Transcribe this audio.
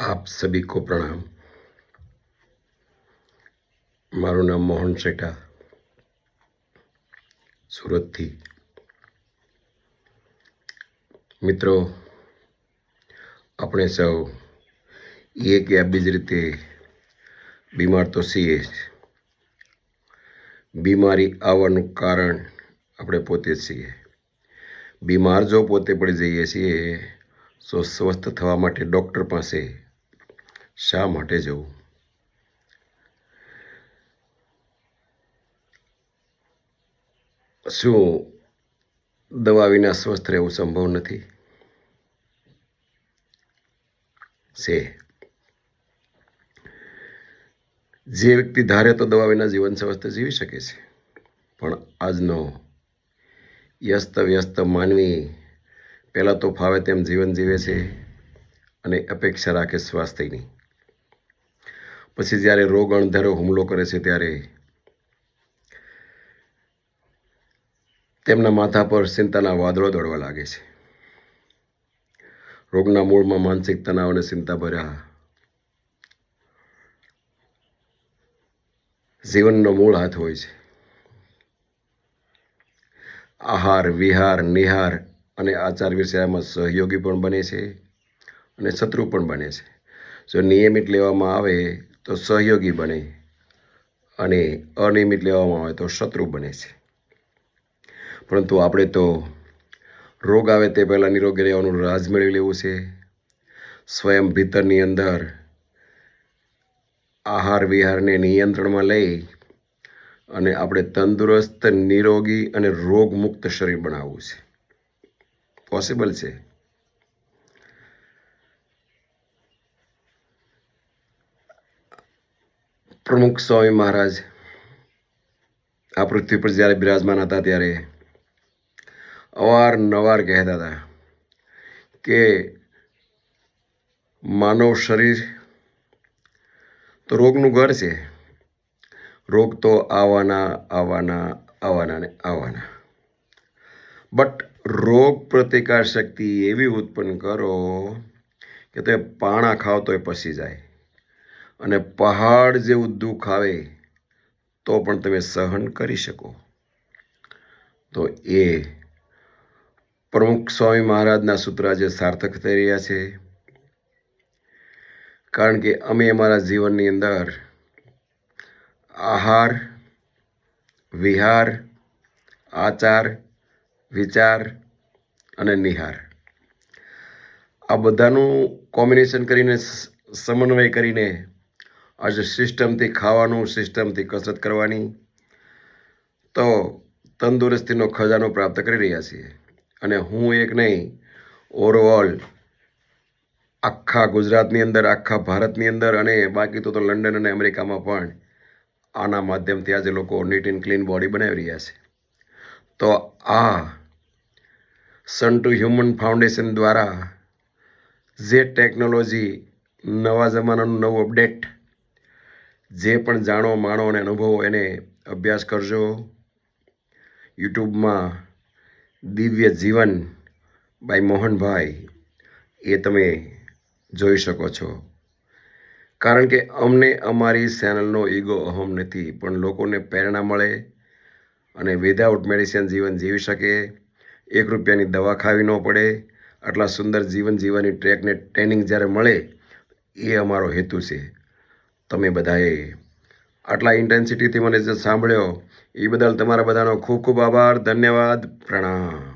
आप सभी को प्रणाम। मारू नाम मोहन सेठा, सूरत थी। मित्रों, अपने सौ एक या बीज रीते बीमार तो छीए। बीमारी आवવાનું કારણ આપણે પોતે જ છીએ। બીમાર જો પોતે પડી જઈએ છીએ તો સ્વસ્થ થવા માટે ડૉક્ટર પાસે શા માટે જવું? શું દવા વિના સ્વસ્થ રહેવું સંભવ નથી? છે। જે વ્યક્તિ ધારે તો દવા વિના જીવન સ્વસ્થ જીવી શકે છે, પણ આજનો વ્યસ્ત માનવી પહેલાં તો ફાવે તેમ જીવન જીવે છે અને અપેક્ષા રાખે સ્વાસ્થ્યની। પછી જ્યારે રોગ અણધારો હુમલો કરે છે ત્યારે તેમના માથા પર ચિંતાના વાદળો દોડવા લાગે છે। રોગના મૂળમાં માનસિક તણાવ અને ચિંતા ભર્યા જીવનનો મૂળ હાથ હોય છે। આહાર, વિહાર, નિહાર અને આચાર વિષયમાં સહયોગી પણ બને છે અને શત્રુ પણ બને છે। જો નિયમિત લેવામાં આવે તો સહયોગી બને અને અનિયમિત લેવામાં આવે તો શત્રુ બને છે। પરંતુ આપણે તો રોગ આવે તે પહેલાં નિરોગી રહેવાનું રાજ મેળવી લેવું છે। સ્વયં ભીતરની અંદર આહાર વિહારને નિયંત્રણમાં લઈ અને આપણે તંદુરસ્ત, નિરોગી અને રોગમુક્ત શરીર બનાવવું છે। પોસિબલ છે। પ્રમુખ સ્વામી મહારાજ આ પૃથ્વી પર જ્યારે બિરાજમાન હતા ત્યારે અવારનવાર કહેતા હતા કે માનવ શરીર તો રોગનું ઘર છે। રોગ તો આવવાના। બટ રોગ પ્રતિકાર શક્તિ એવી ઉત્પન્ન કરો કે તમે પાણા ખાઓ તોય પસી જાય અને પહાડ જેવું દુઃખ આવે તો પણ તમે સહન કરી શકો। તો એ પ્રમુખ સ્વામી મહારાજના સૂત્ર આજે સાર્થક થઈ રહ્યા છે, કારણ કે અમે અમારા જીવનની અંદર આહાર, વિહાર, આચાર, વિચાર અને નિહાર આ બધાનું કોમ્બિનેશન કરીને, સમન્વય કરીને આજે સિસ્ટમથી ખાવાનું, સિસ્ટમથી કસરત કરવાની તો તંદુરસ્તીનો ખજાનો પ્રાપ્ત કરી રહ્યા છીએ। અને હું એક નહીં, ઓવરઓલ આખા ગુજરાતની અંદર, આખા ભારતની અંદર અને બાકી તો લંડન અને અમેરિકામાં પણ આના માધ્યમથી આજે લોકો નીટ એન્ડ ક્લીન બોડી બનાવી રહ્યા છે। તો આ સન ટુ હ્યુમન ફાઉન્ડેશન દ્વારા જે ટેકનોલોજી, નવા જમાનાનું નવું અપડેટ, જે પણ જાણો, માણો અને અનુભવો એને અભ્યાસ કરજો। યુટ્યુબમાં દિવ્ય જીવન બાય મોહનભાઈ એ તમે જોઈ શકો છો, કારણ કે અમને અમારી ચેનલનો ઈગો અહમ નથી, પણ લોકોને પ્રેરણા મળે અને વિધાઉટ મેડિસિન જીવન જીવી શકે, 1 રૂપિયાની દવા ખાવી ન પડે, આટલા સુંદર જીવન જીવવાની ટ્રેનિંગ જ્યારે મળે એ અમારો હેતુ છે। તમે બધાએ આટલા ઇન્ટેન્સિટીથી મને જે સાંભળ્યો એ બદલ તમારા બધાનો ખૂબ ખૂબ આભાર, ધન્યવાદ, પ્રણામ।